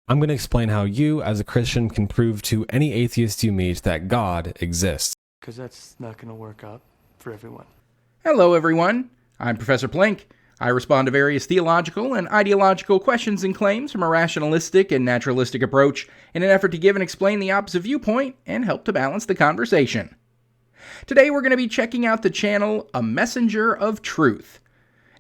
I'm going to explain how you, as a Christian, can prove to any atheist you meet that God exists. Because that's not going to work out for everyone. Hello, everyone. I'm Professor Plank. I respond to various theological and ideological questions and claims from a rationalistic and naturalistic approach in an effort to give and explain the opposite viewpoint and help to balance the conversation. Today, we're going to be checking out the channel A Messenger of Truth.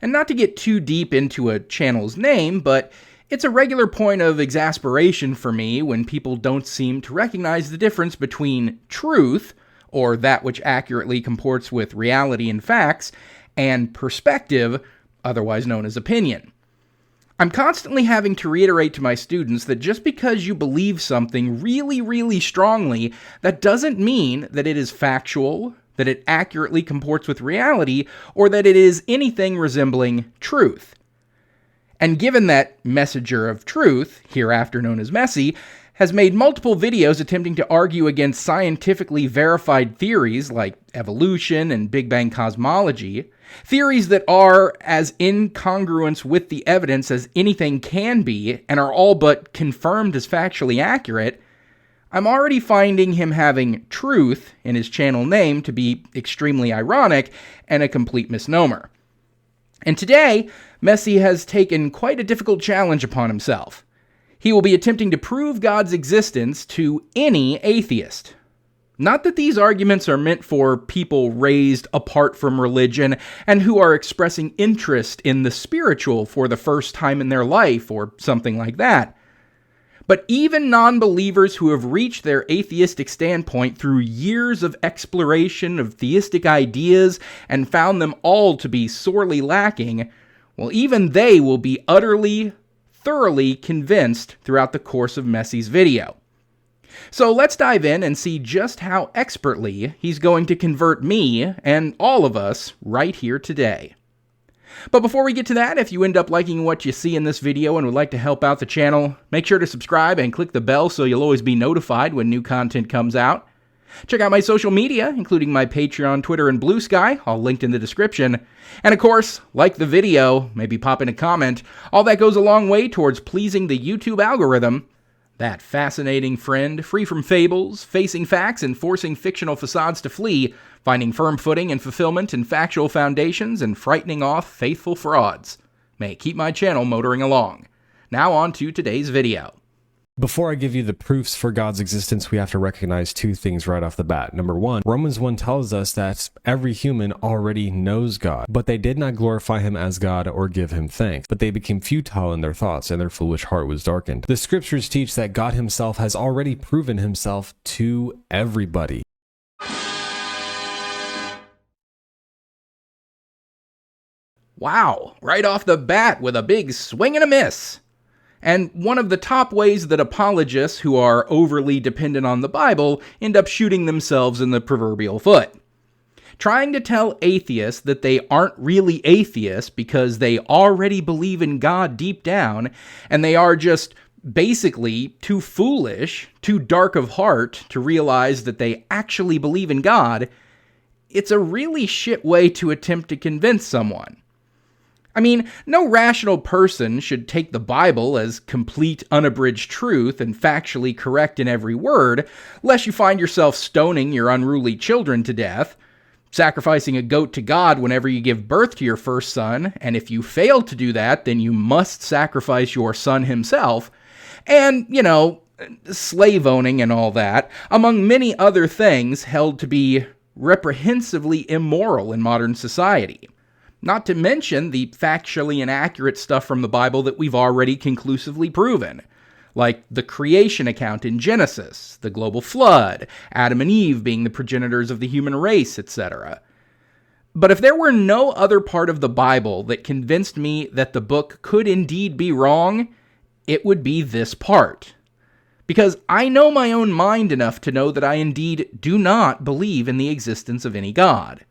And not to get too deep into a channel's name, but it's a regular point of exasperation for me when people don't seem to recognize the difference between truth, or that which accurately comports with reality and facts, and perspective, otherwise known as opinion. I'm constantly having to reiterate to my students that just because you believe something really, really strongly, that doesn't mean that it is factual, that it accurately comports with reality, or that it is anything resembling truth. And given that Messenger of Truth, hereafter known as Messi, has made multiple videos attempting to argue against scientifically verified theories like evolution and Big Bang cosmology, theories that are as incongruent with the evidence as anything can be and are all but confirmed as factually accurate, I'm already finding him having truth in his channel name to be extremely ironic and a complete misnomer. And today, Messi has taken quite a difficult challenge upon himself. He will be attempting to prove God's existence to any atheist. Not that these arguments are meant for people raised apart from religion and who are expressing interest in the spiritual for the first time in their life or something like that. But even non-believers who have reached their atheistic standpoint through years of exploration of theistic ideas and found them all to be sorely lacking, well, even they will be thoroughly convinced throughout the course of Messi's video. So let's dive in and see just how expertly he's going to convert me and all of us right here today. But before we get to that, if you end up liking what you see in this video and would like to help out the channel, make sure to subscribe and click the bell so you'll always be notified when new content comes out. Check out my social media, including my Patreon, Twitter, and Blue Sky, all linked in the description. And of course, like the video, maybe pop in a comment. All that goes a long way towards pleasing the YouTube algorithm. That fascinating friend, free from fables, facing facts and forcing fictional facades to flee, finding firm footing and fulfillment in factual foundations and frightening off faithful frauds. May it keep my channel motoring along. Now on to today's video. Before I give you the proofs for God's existence, we have to recognize two things right off the bat. Number one, Romans 1 tells us that every human already knows God, but they did not glorify him as God or give him thanks, but they became futile in their thoughts, and their foolish heart was darkened. The scriptures teach that God himself has already proven himself to everybody. Wow, right off the bat with a big swing and a miss. And one of the top ways that apologists who are overly dependent on the Bible end up shooting themselves in the proverbial foot. Trying to tell atheists that they aren't really atheists because they already believe in God deep down, and they are just basically too foolish, too dark of heart to realize that they actually believe in God, it's a really shit way to attempt to convince someone. I mean, no rational person should take the Bible as complete, unabridged truth and factually correct in every word, lest you find yourself stoning your unruly children to death, sacrificing a goat to God whenever you give birth to your first son, and if you fail to do that, then you must sacrifice your son himself, and, slave owning and all that, among many other things held to be reprehensibly immoral in modern society. Not to mention the factually inaccurate stuff from the Bible that we've already conclusively proven, like the creation account in Genesis, the global flood, Adam and Eve being the progenitors of the human race, etc. But if there were no other part of the Bible that convinced me that the book could indeed be wrong, it would be this part. Because I know my own mind enough to know that I indeed do not believe in the existence of any God.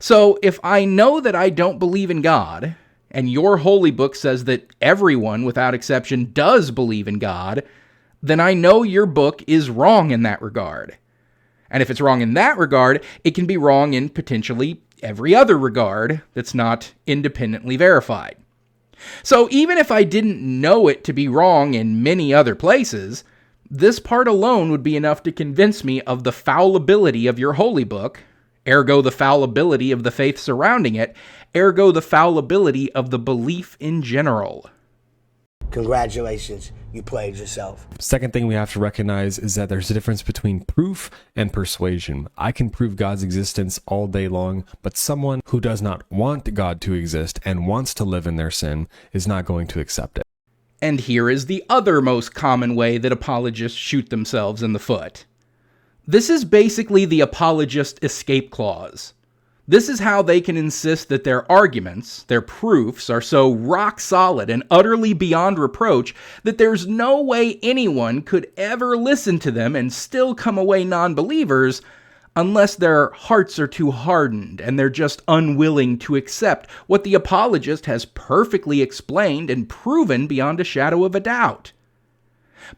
So if I know that I don't believe in God, and your holy book says that everyone, without exception, does believe in God, then I know your book is wrong in that regard. And if it's wrong in that regard, it can be wrong in potentially every other regard that's not independently verified. So even if I didn't know it to be wrong in many other places, this part alone would be enough to convince me of the fallibility of your holy book, ergo the fallibility of the faith surrounding it, ergo the fallibility of the belief in general. Congratulations, you played yourself. Second thing we have to recognize is that there's a difference between proof and persuasion. I can prove God's existence all day long, but someone who does not want God to exist and wants to live in their sin is not going to accept it. And here is the other most common way that apologists shoot themselves in the foot. This is basically the apologist escape clause. This is how they can insist that their arguments, their proofs, are so rock solid and utterly beyond reproach that there's no way anyone could ever listen to them and still come away non-believers unless their hearts are too hardened and they're just unwilling to accept what the apologist has perfectly explained and proven beyond a shadow of a doubt.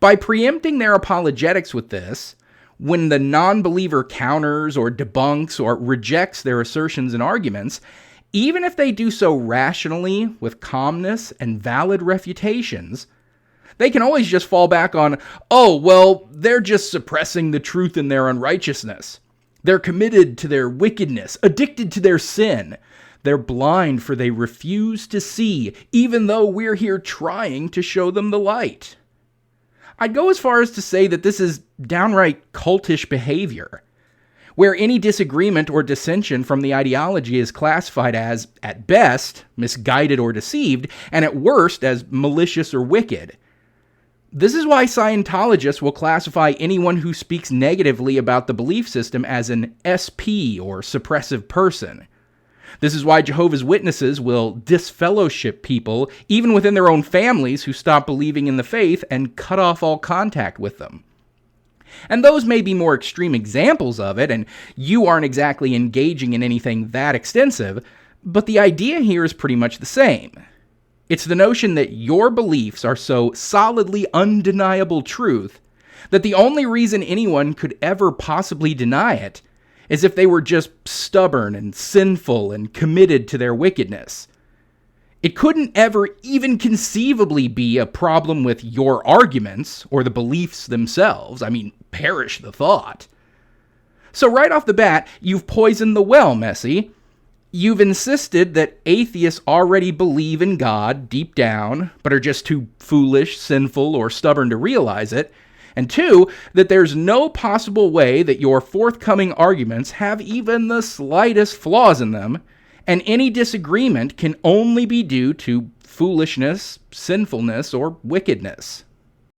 By preempting their apologetics with this, when the non-believer counters or debunks or rejects their assertions and arguments, even if they do so rationally with calmness and valid refutations, they can always just fall back on, oh, well, they're just suppressing the truth in their unrighteousness. They're committed to their wickedness, addicted to their sin. They're blind for they refuse to see, even though we're here trying to show them the light. I'd go as far as to say that this is downright cultish behavior, where any disagreement or dissension from the ideology is classified as, at best, misguided or deceived, and at worst as malicious or wicked. This is why Scientologists will classify anyone who speaks negatively about the belief system as an SP, or suppressive person. This is why Jehovah's Witnesses will disfellowship people, even within their own families, who stop believing in the faith and cut off all contact with them. And those may be more extreme examples of it, and you aren't exactly engaging in anything that extensive, but the idea here is pretty much the same. It's the notion that your beliefs are so solidly undeniable truth that the only reason anyone could ever possibly deny it is if they were just stubborn and sinful and committed to their wickedness. It couldn't ever even conceivably be a problem with your arguments or the beliefs themselves. I mean, perish the thought. So right off the bat, you've poisoned the well, Messi. You've insisted that atheists already believe in God deep down, but are just too foolish, sinful, or stubborn to realize it. And two, that there's no possible way that your forthcoming arguments have even the slightest flaws in them, and any disagreement can only be due to foolishness, sinfulness, or wickedness.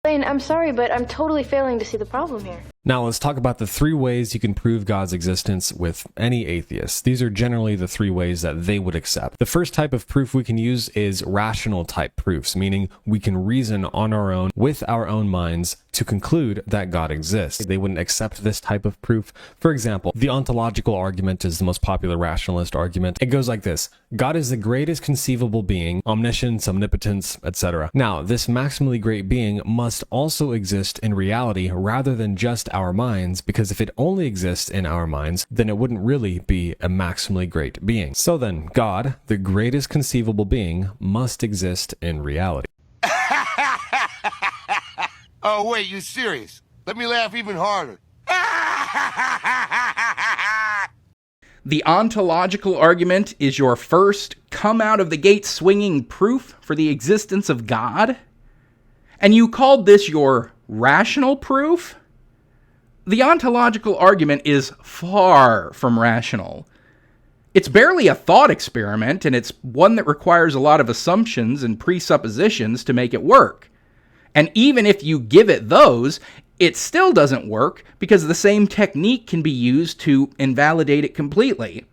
Lane, I'm sorry, but I'm totally failing to see the problem here. Now let's talk about the 3 ways you can prove God's existence with any atheist. These are generally the 3 ways that they would accept. The first type of proof we can use is rational type proofs, meaning we can reason on our own with our own minds to conclude that God exists. They wouldn't accept this type of proof. For example, the ontological argument is the most popular rationalist argument. It goes like this: God is the greatest conceivable being, omniscience, omnipotence, etc. Now, this maximally great being must also exist in reality rather than just our minds, because if it only exists in our minds, then it wouldn't really be a maximally great being. So then, God, the greatest conceivable being, must exist in reality. Oh, wait, you serious? Let me laugh even harder. The ontological argument is your first come-out-of-the-gate swinging proof for the existence of God? And you called this your rational proof? The ontological argument is far from rational. It's barely a thought experiment, and it's one that requires a lot of assumptions and presuppositions to make it work. And even if you give it those, it still doesn't work because the same technique can be used to invalidate it completely.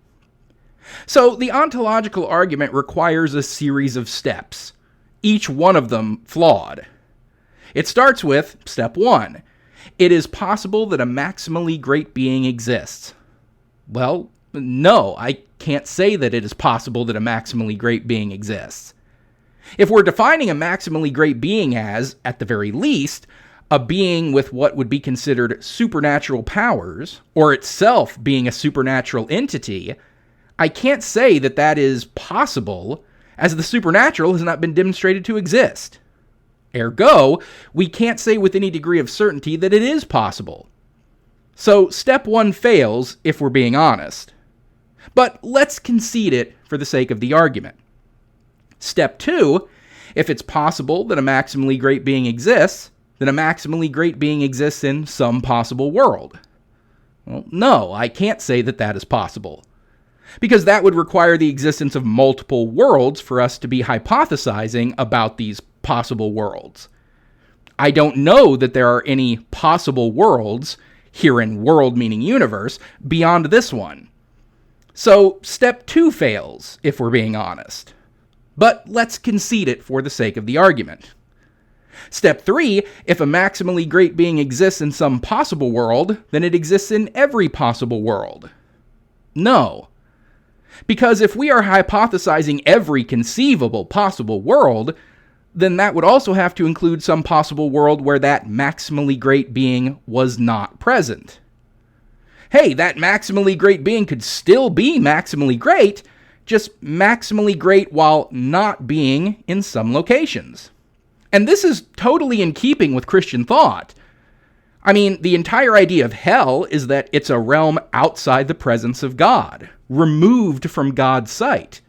So the ontological argument requires a series of steps, each one of them flawed. It starts with step 1. It is possible that a maximally great being exists. Well, no, I can't say that it is possible that a maximally great being exists. If we're defining a maximally great being as, at the very least, a being with what would be considered supernatural powers, or itself being a supernatural entity, I can't say that that is possible, as the supernatural has not been demonstrated to exist. Ergo, we can't say with any degree of certainty that it is possible. So step 1 fails if we're being honest. But let's concede it for the sake of the argument. Step 2, if it's possible that a maximally great being exists, then a maximally great being exists in some possible world. Well, no, I can't say that that is possible, because that would require the existence of multiple worlds for us to be hypothesizing about these possible worlds. I don't know that there are any possible worlds, here in world meaning universe, beyond this one. So step 2 fails, if we're being honest. But let's concede it for the sake of the argument. Step 3, if a maximally great being exists in some possible world, then it exists in every possible world. No. Because if we are hypothesizing every conceivable possible world, then that would also have to include some possible world where that maximally great being was not present. Hey, that maximally great being could still be maximally great, just maximally great while not being in some locations. And this is totally in keeping with Christian thought. I mean, the entire idea of hell is that it's a realm outside the presence of God, removed from God's sight.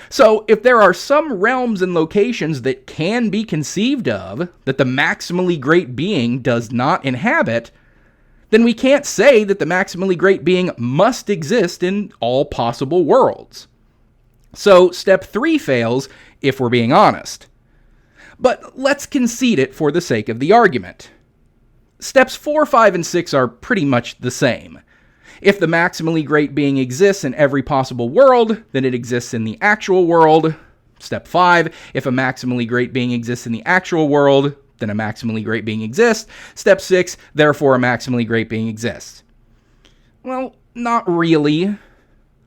So if there are some realms and locations that can be conceived of that the maximally great being does not inhabit, then we can't say that the maximally great being must exist in all possible worlds. So step 3 fails if we're being honest. But let's concede it for the sake of the argument. Steps 4, 5, and 6 are pretty much the same. If the maximally great being exists in every possible world, then it exists in the actual world. Step 5, if a maximally great being exists in the actual world, then a maximally great being exists. Step 6, therefore a maximally great being exists. Well, not really.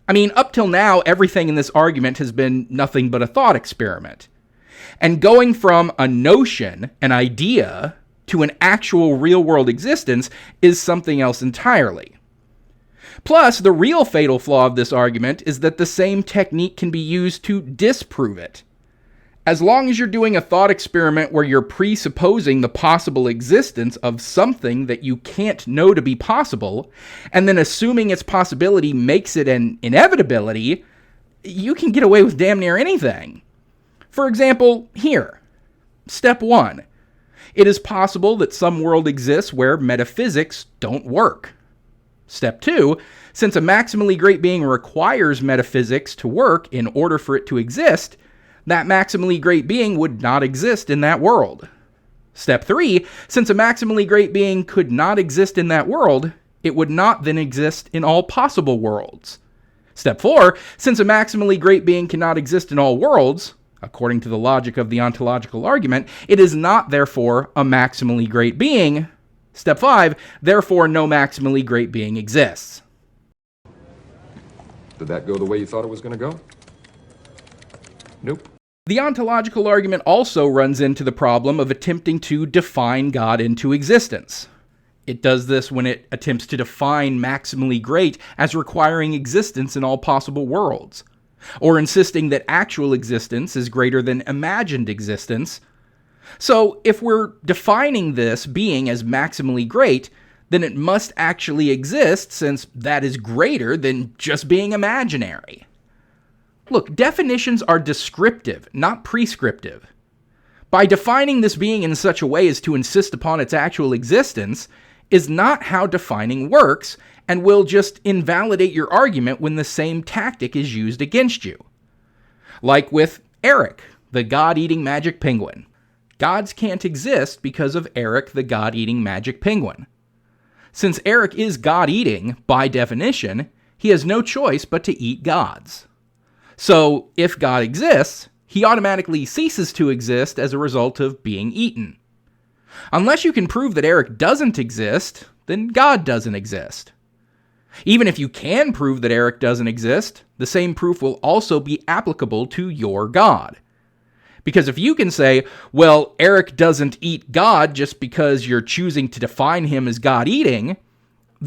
I mean, up till now, everything in this argument has been nothing but a thought experiment. And going from a notion, an idea, to an actual real-world existence is something else entirely. Plus, the real fatal flaw of this argument is that the same technique can be used to disprove it. As long as you're doing a thought experiment where you're presupposing the possible existence of something that you can't know to be possible, and then assuming its possibility makes it an inevitability, you can get away with damn near anything. For example, here. Step 1. It is possible that some world exists where metaphysics don't work. Step 2. Since a maximally great being requires metaphysics to work in order for it to exist, that maximally great being would not exist in that world. Step 3. Since a maximally great being could not exist in that world, it would not then exist in all possible worlds. Step 4. Since a maximally great being cannot exist in all worlds, according to the logic of the ontological argument, it is not, therefore, a maximally great being. Step 5, therefore, no maximally great being exists. Did that go the way you thought it was going to go? Nope. The ontological argument also runs into the problem of attempting to define God into existence. It does this when it attempts to define maximally great as requiring existence in all possible worlds, or insisting that actual existence is greater than imagined existence. So, if we're defining this being as maximally great, then it must actually exist, since that is greater than just being imaginary. Look, definitions are descriptive, not prescriptive. By defining this being in such a way as to insist upon its actual existence is not how defining works, and will just invalidate your argument when the same tactic is used against you. Like with Eric, the god-eating magic penguin. Gods can't exist because of Eric, the god-eating magic penguin. Since Eric is god-eating, by definition, he has no choice but to eat gods. So, if God exists, he automatically ceases to exist as a result of being eaten. Unless you can prove that Eric doesn't exist, then God doesn't exist. Even if you can prove that Eric doesn't exist, the same proof will also be applicable to your God. Because if you can say, well, Eric doesn't eat God just because you're choosing to define him as God-eating,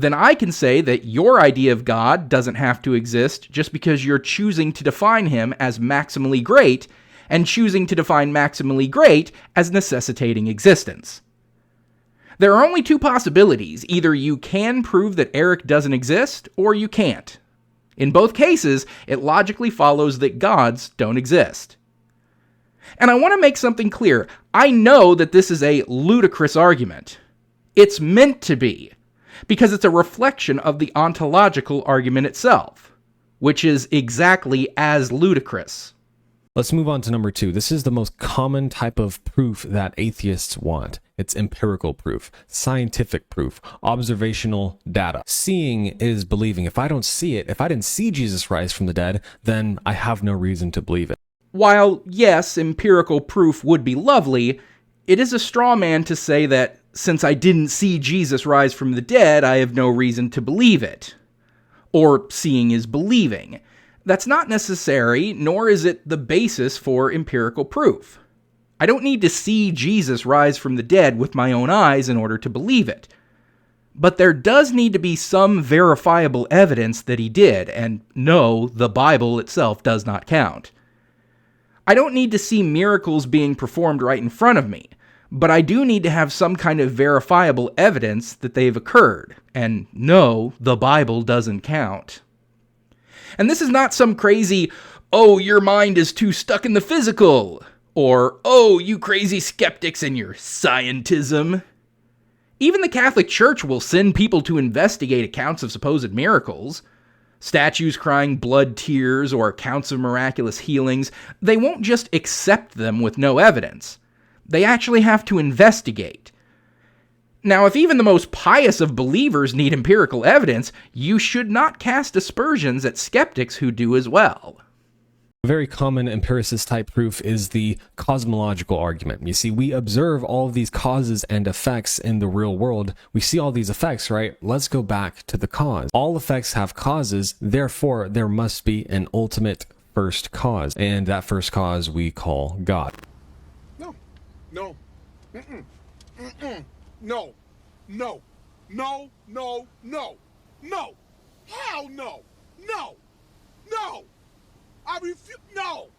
then I can say that your idea of God doesn't have to exist just because you're choosing to define him as maximally great and choosing to define maximally great as necessitating existence. There are only two possibilities. Either you can prove that Eric doesn't exist, or you can't. In both cases, it logically follows that gods don't exist. And I want to make something clear. I know that this is a ludicrous argument. It's meant to be, because it's a reflection of the ontological argument itself, which is exactly as ludicrous. Let's move on to number 2. This is the most common type of proof that atheists want. It's empirical proof, scientific proof, observational data. Seeing is believing. If I don't see it, if I didn't see Jesus rise from the dead, then I have no reason to believe it. While, yes, empirical proof would be lovely, it is a straw man to say that since I didn't see Jesus rise from the dead, I have no reason to believe it. Or seeing is believing. That's not necessary, nor is it the basis for empirical proof. I don't need to see Jesus rise from the dead with my own eyes in order to believe it. But there does need to be some verifiable evidence that he did, and no, the Bible itself does not count. I don't need to see miracles being performed right in front of me, but I do need to have some kind of verifiable evidence that they've occurred, and no, the Bible doesn't count. And this is not some crazy, oh, your mind is too stuck in the physical, or, oh, you crazy skeptics and your scientism. Even the Catholic Church will send people to investigate accounts of supposed miracles. Statues crying blood tears or accounts of miraculous healings. They won't just accept them with no evidence. They actually have to investigate. Now, if even the most pious of believers need empirical evidence, you should not cast aspersions at skeptics who do as well. A very common empiricist type proof is the cosmological argument. You see, we observe all of these causes and effects in the real world. We see all these effects, right? Let's go back to the cause. All effects have causes, therefore there must be an ultimate first cause, and that first cause we call God. No. No. Mm-mm. Mm-mm. No. No. No. No. No. No. Hell no. No. No. I refuse. No.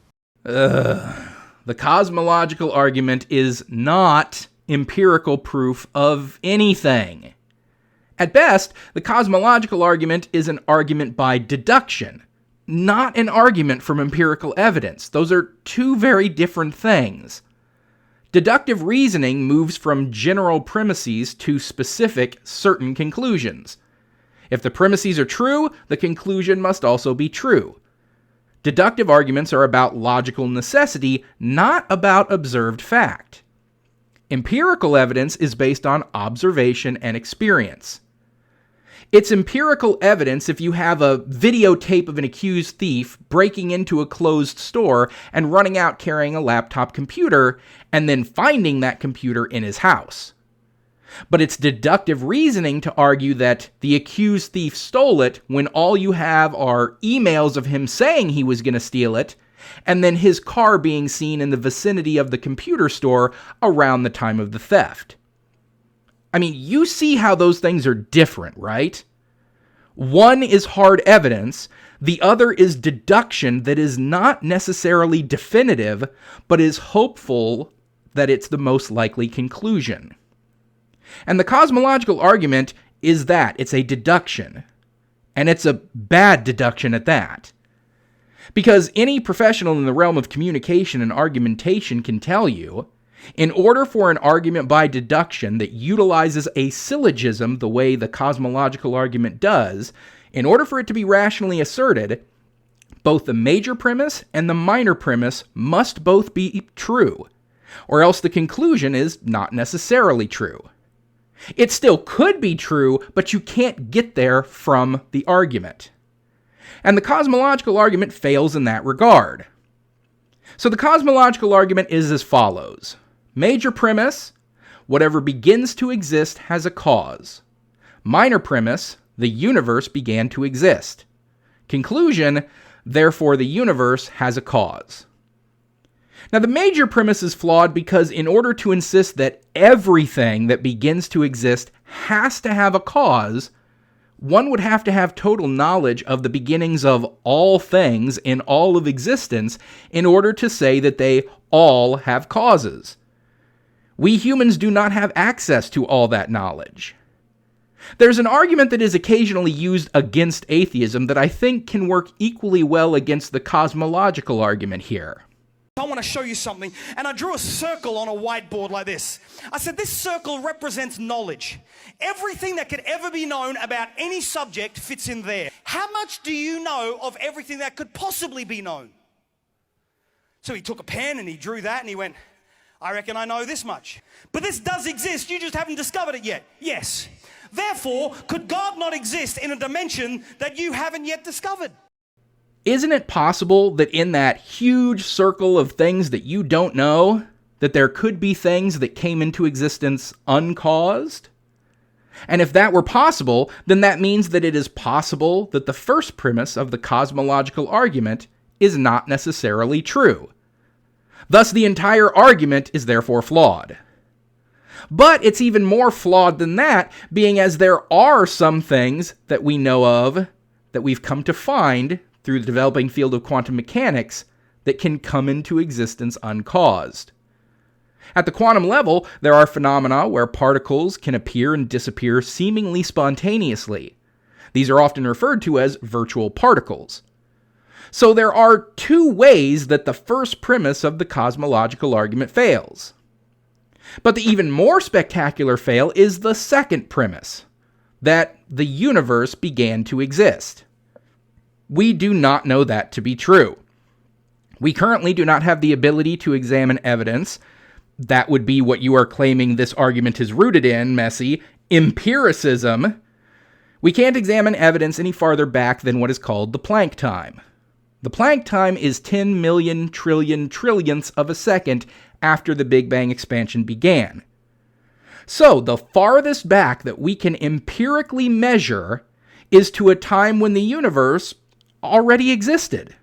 The cosmological argument is not empirical proof of anything. At best, the cosmological argument is an argument by deduction, not an argument from empirical evidence. Those are two very different things. Deductive reasoning moves from general premises to specific, certain conclusions. If the premises are true, the conclusion must also be true. Deductive arguments are about logical necessity, not about observed fact. Empirical evidence is based on observation and experience. It's empirical evidence if you have a videotape of an accused thief breaking into a closed store and running out carrying a laptop computer, and then finding that computer in his house. But it's deductive reasoning to argue that the accused thief stole it when all you have are emails of him saying he was going to steal it, and then his car being seen in the vicinity of the computer store around the time of the theft. I mean, you see how those things are different, right? One is hard evidence, the other is deduction that is not necessarily definitive, but is hopeful that it's the most likely conclusion. And the cosmological argument is that it's a deduction. And it's a bad deduction at that. Because any professional in the realm of communication and argumentation can tell you, in order for an argument by deduction that utilizes a syllogism the way the cosmological argument does, in order for it to be rationally asserted, both the major premise and the minor premise must both be true, or else the conclusion is not necessarily true. It still could be true, but you can't get there from the argument. And the cosmological argument fails in that regard. So the cosmological argument is as follows. Major premise, whatever begins to exist has a cause. Minor premise, the universe began to exist. Conclusion, therefore the universe has a cause. Now, the major premise is flawed because in order to insist that everything that begins to exist has to have a cause, one would have to have total knowledge of the beginnings of all things in all of existence in order to say that they all have causes. We humans do not have access to all that knowledge. There's an argument that is occasionally used against atheism that I think can work equally well against the cosmological argument here. I want to show you something, and I drew a circle on a whiteboard like this. I said this circle represents knowledge. Everything that could ever be known about any subject fits in there. How much do you know of everything that could possibly be known? So he took a pen and he drew that and he went, I reckon I know this much. But this does exist, you just haven't discovered it yet. Yes. Therefore, could God not exist in a dimension that you haven't yet discovered? Isn't it possible that in that huge circle of things that you don't know, that there could be things that came into existence uncaused? And if that were possible, then that means that it is possible that the first premise of the cosmological argument is not necessarily true. Thus, the entire argument is therefore flawed. But it's even more flawed than that, being as there are some things that we know of, that we've come to find through the developing field of quantum mechanics, that can come into existence uncaused. At the quantum level, there are phenomena where particles can appear and disappear seemingly spontaneously. These are often referred to as virtual particles. So there are two ways that the first premise of the cosmological argument fails. But the even more spectacular fail is the second premise, that the universe began to exist. We do not know that to be true. We currently do not have the ability to examine evidence. That would be what you are claiming this argument is rooted in, Messi, empiricism. We can't examine evidence any farther back than what is called the Planck time. The Planck time is 10 million trillion trillionths of a second after the Big Bang expansion began. So, the farthest back that we can empirically measure is to a time when the universe already existed.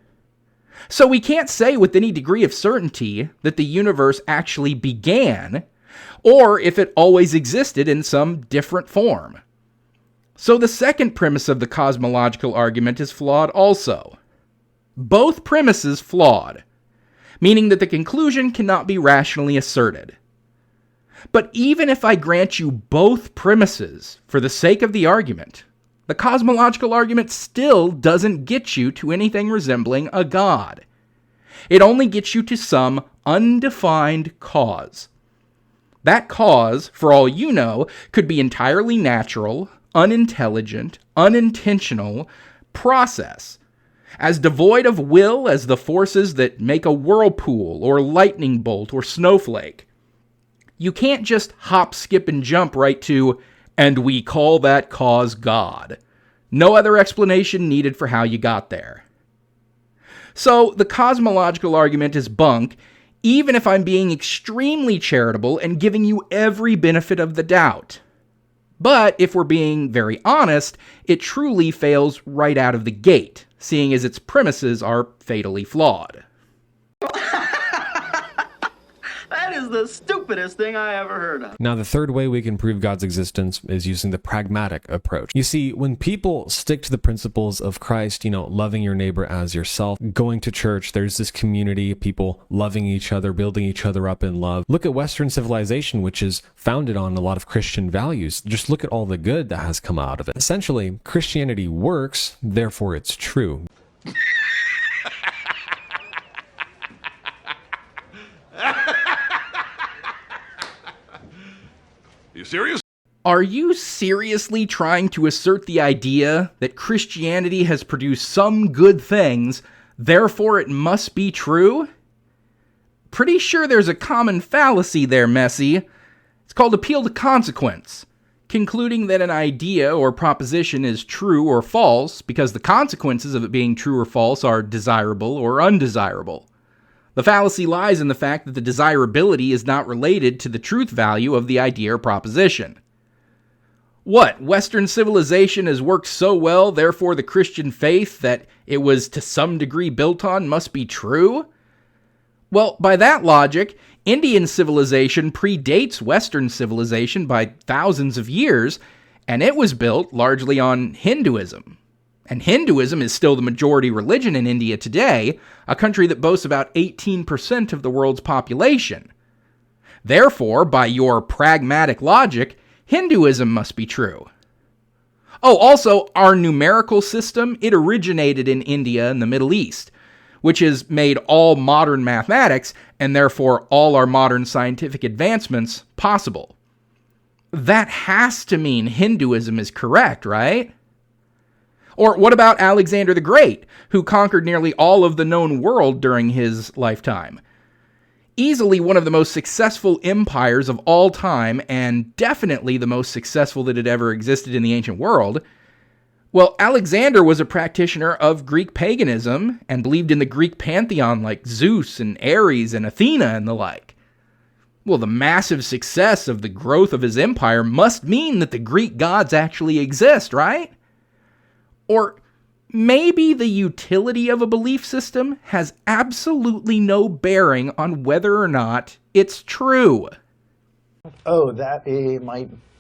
So we can't say with any degree of certainty that the universe actually began, or if it always existed in some different form. So the second premise of the cosmological argument is flawed also. Both premises flawed, meaning that the conclusion cannot be rationally asserted. But even if I grant you both premises for the sake of the argument, the cosmological argument still doesn't get you to anything resembling a God. It only gets you to some undefined cause. That cause, for all you know, could be entirely natural, unintelligent, unintentional process, as devoid of will as the forces that make a whirlpool or lightning bolt or snowflake. You can't just hop, skip, and jump right to, and we call that cause God. No other explanation needed for how you got there. So, the cosmological argument is bunk, even if I'm being extremely charitable and giving you every benefit of the doubt. But, if we're being very honest, it truly fails right out of the gate, seeing as its premises are fatally flawed. That is the stupidest thing I ever heard of. Now, the third way we can prove God's existence is using the pragmatic approach. You see, when people stick to the principles of Christ, loving your neighbor as yourself, going to church, there's this community, people loving each other, building each other up in love. Look at Western civilization, which is founded on a lot of Christian values. Just look at all the good that has come out of it. Essentially, Christianity works, therefore it's true. You serious? Are you seriously trying to assert the idea that Christianity has produced some good things, therefore it must be true? Pretty sure there's a common fallacy there, Messi. It's called appeal to consequence, concluding that an idea or proposition is true or false because the consequences of it being true or false are desirable or undesirable. The fallacy lies in the fact that the desirability is not related to the truth value of the idea or proposition. What, Western civilization has worked so well, therefore the Christian faith that it was to some degree built on must be true? Well, by that logic, Indian civilization predates Western civilization by thousands of years, And it was built largely on Hinduism. And Hinduism is still the majority religion in India today, a country that boasts about 18% of the world's population. Therefore, by your pragmatic logic, Hinduism must be true. Oh, also, our numerical system, it originated in India and the Middle East, which has made all modern mathematics, and therefore all our modern scientific advancements, possible. That has to mean Hinduism is correct, right? Or what about Alexander the Great, who conquered nearly all of the known world during his lifetime? Easily one of the most successful empires of all time, and definitely the most successful that had ever existed in the ancient world. Well, Alexander was a practitioner of Greek paganism and believed in the Greek pantheon like Zeus and Ares and Athena and the like. Well, the massive success of the growth of his empire must mean that the Greek gods actually exist, right? Or maybe the utility of a belief system has absolutely no bearing on whether or not it's true. Oh, that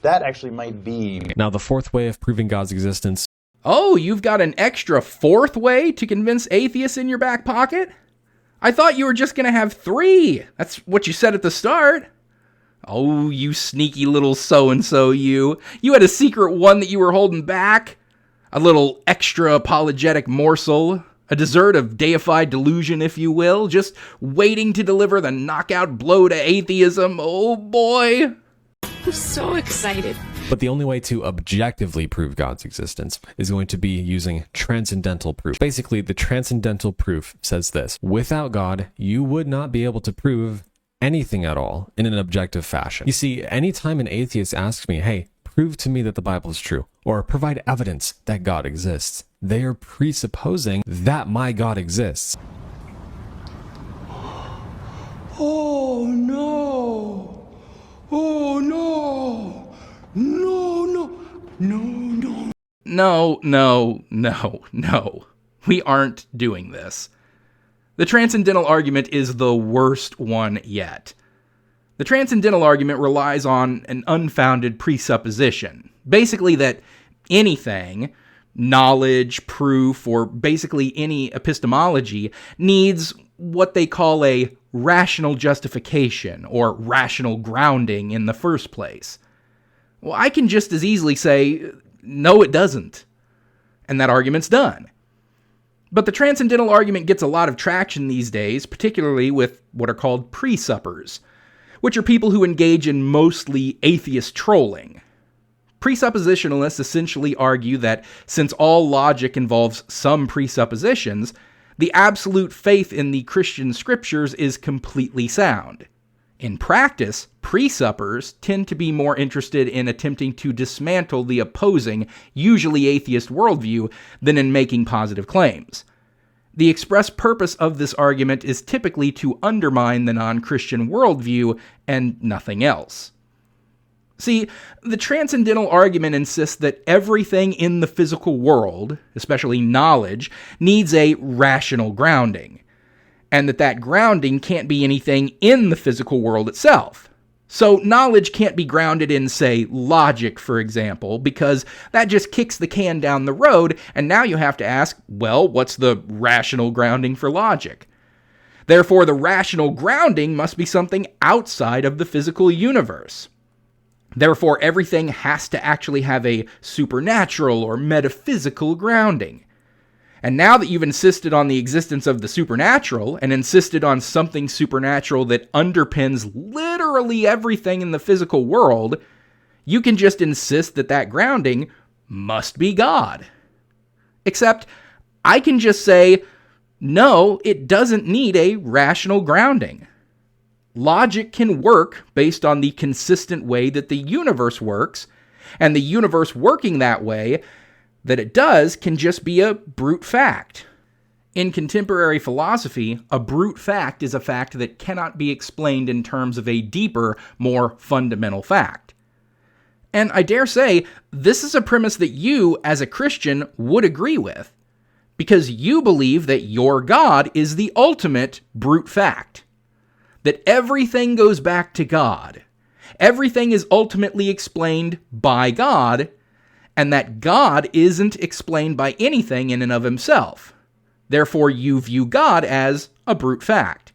actually might be. Now, the fourth way of proving God's existence. Oh, you've got an extra fourth way to convince atheists in your back pocket? I thought you were just going to have 3. That's what you said at the start. Oh, you sneaky little so-and-so, you. You had a secret one that you were holding back. A little extra apologetic morsel, a dessert of deified delusion, if you will, just waiting to deliver the knockout blow to atheism. Oh boy. I'm so excited. But the only way to objectively prove God's existence is going to be using transcendental proof. Basically, the transcendental proof says this: without God, you would not be able to prove anything at all in an objective fashion. You see, anytime an atheist asks me, hey, prove to me that the Bible is true, or provide evidence that God exists, they are presupposing that my God exists. Oh no! Oh no! No. We aren't doing this. The transcendental argument is the worst one yet. The transcendental argument relies on an unfounded presupposition. Basically that anything, knowledge, proof, or basically any epistemology needs what they call a rational justification or rational grounding in the first place. Well, I can just as easily say, no, it doesn't. And that argument's done. But the transcendental argument gets a lot of traction these days, particularly with what are called presuppers, which are people who engage in mostly atheist trolling. Presuppositionalists essentially argue that since all logic involves some presuppositions, the absolute faith in the Christian scriptures is completely sound. In practice, presuppers tend to be more interested in attempting to dismantle the opposing, usually atheist worldview than in making positive claims. The express purpose of this argument is typically to undermine the non-Christian worldview and nothing else. See, the transcendental argument insists that everything in the physical world, especially knowledge, needs a rational grounding, and that grounding can't be anything in the physical world itself. So knowledge can't be grounded in, say, logic, for example, because that just kicks the can down the road, and now you have to ask, well, what's the rational grounding for logic? Therefore, the rational grounding must be something outside of the physical universe. Therefore, everything has to actually have a supernatural or metaphysical grounding. And now that you've insisted on the existence of the supernatural, and insisted on something supernatural that underpins literally everything in the physical world, you can just insist that grounding must be God. Except, I can just say, no, it doesn't need a rational grounding. Logic can work based on the consistent way that the universe works, and the universe working that way that it does can just be a brute fact. In contemporary philosophy, a brute fact is a fact that cannot be explained in terms of a deeper, more fundamental fact. And I dare say, this is a premise that you, as a Christian, would agree with, because you believe that your God is the ultimate brute fact. That everything goes back to God. Everything is ultimately explained by God, and that God isn't explained by anything in and of himself. Therefore, you view God as a brute fact.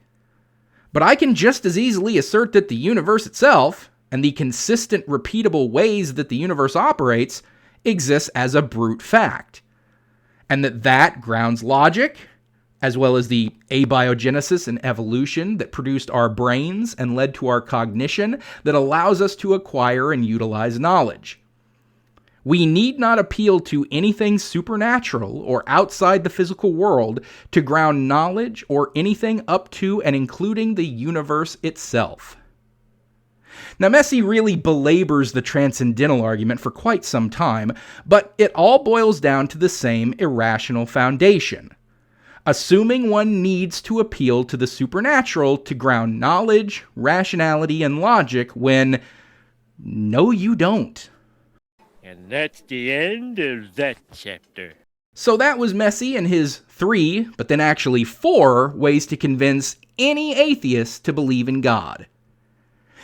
But I can just as easily assert that the universe itself, and the consistent, repeatable ways that the universe operates, exists as a brute fact. And that grounds logic, as well as the abiogenesis and evolution that produced our brains and led to our cognition that allows us to acquire and utilize knowledge. We need not appeal to anything supernatural or outside the physical world to ground knowledge or anything up to and including the universe itself. Now, Messi really belabors the transcendental argument for quite some time, but it all boils down to the same irrational foundation. Assuming one needs to appeal to the supernatural to ground knowledge, rationality, and logic when, no, you don't. And that's the end of that chapter. So that was Messi and his 3, but then actually 4 ways to convince any atheist to believe in God.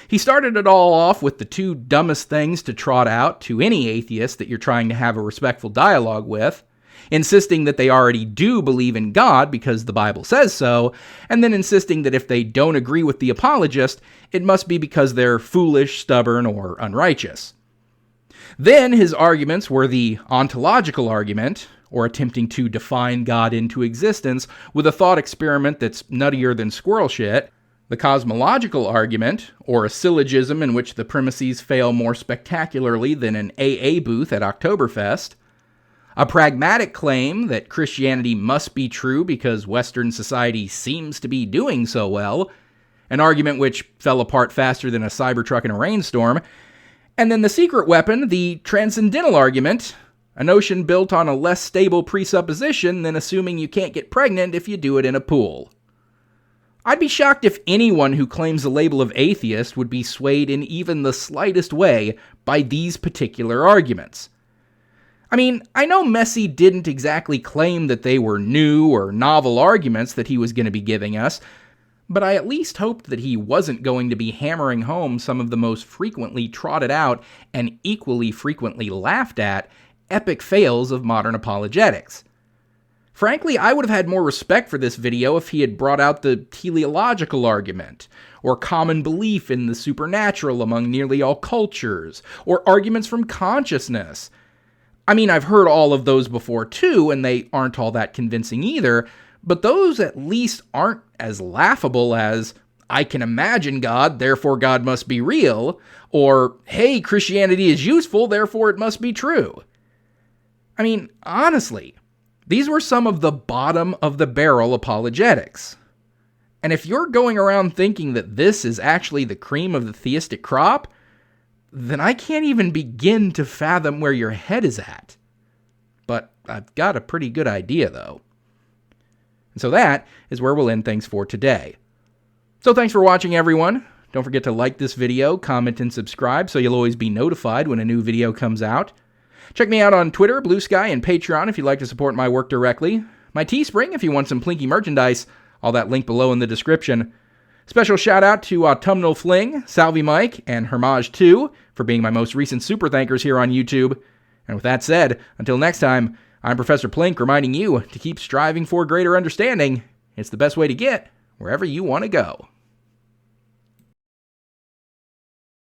He started it all off with the 2 dumbest things to trot out to any atheist that you're trying to have a respectful dialogue with, insisting that they already do believe in God because the Bible says so, and then insisting that if they don't agree with the apologist, it must be because they're foolish, stubborn, or unrighteous. Then his arguments were the ontological argument, or attempting to define God into existence with a thought experiment that's nuttier than squirrel shit, the cosmological argument, or a syllogism in which the premises fail more spectacularly than an AA booth at Oktoberfest, a pragmatic claim that Christianity must be true because Western society seems to be doing so well, an argument which fell apart faster than a Cybertruck in a rainstorm, and then the secret weapon, the transcendental argument, a notion built on a less stable presupposition than assuming you can't get pregnant if you do it in a pool. I'd be shocked if anyone who claims the label of atheist would be swayed in even the slightest way by these particular arguments. I mean, I know Messi didn't exactly claim that they were new or novel arguments that he was going to be giving us, but I at least hoped that he wasn't going to be hammering home some of the most frequently trotted out and equally frequently laughed at epic fails of modern apologetics. Frankly, I would have had more respect for this video if he had brought out the teleological argument, or common belief in the supernatural among nearly all cultures, or arguments from consciousness. I mean, I've heard all of those before too, and they aren't all that convincing either, but those at least aren't as laughable as, I can imagine God, therefore God must be real, or, hey, Christianity is useful, therefore it must be true. I mean, honestly, these were some of the bottom of the barrel apologetics. And if you're going around thinking that this is actually the cream of the theistic crop, then I can't even begin to fathom where your head is at. But I've got a pretty good idea, though. And so that is where we'll end things for today. So thanks for watching, everyone. Don't forget to like this video, comment, and subscribe so you'll always be notified when a new video comes out. Check me out on Twitter, Blue Sky, and Patreon if you'd like to support my work directly. My Teespring if you want some Plinky merchandise. All that link below in the description. Special shout out to Autumnal Fling, Salvi Mike, and Hermage2 for being my most recent super thankers here on YouTube. And with that said, until next time, I'm Professor Plink reminding you to keep striving for greater understanding. It's the best way to get wherever you want to go.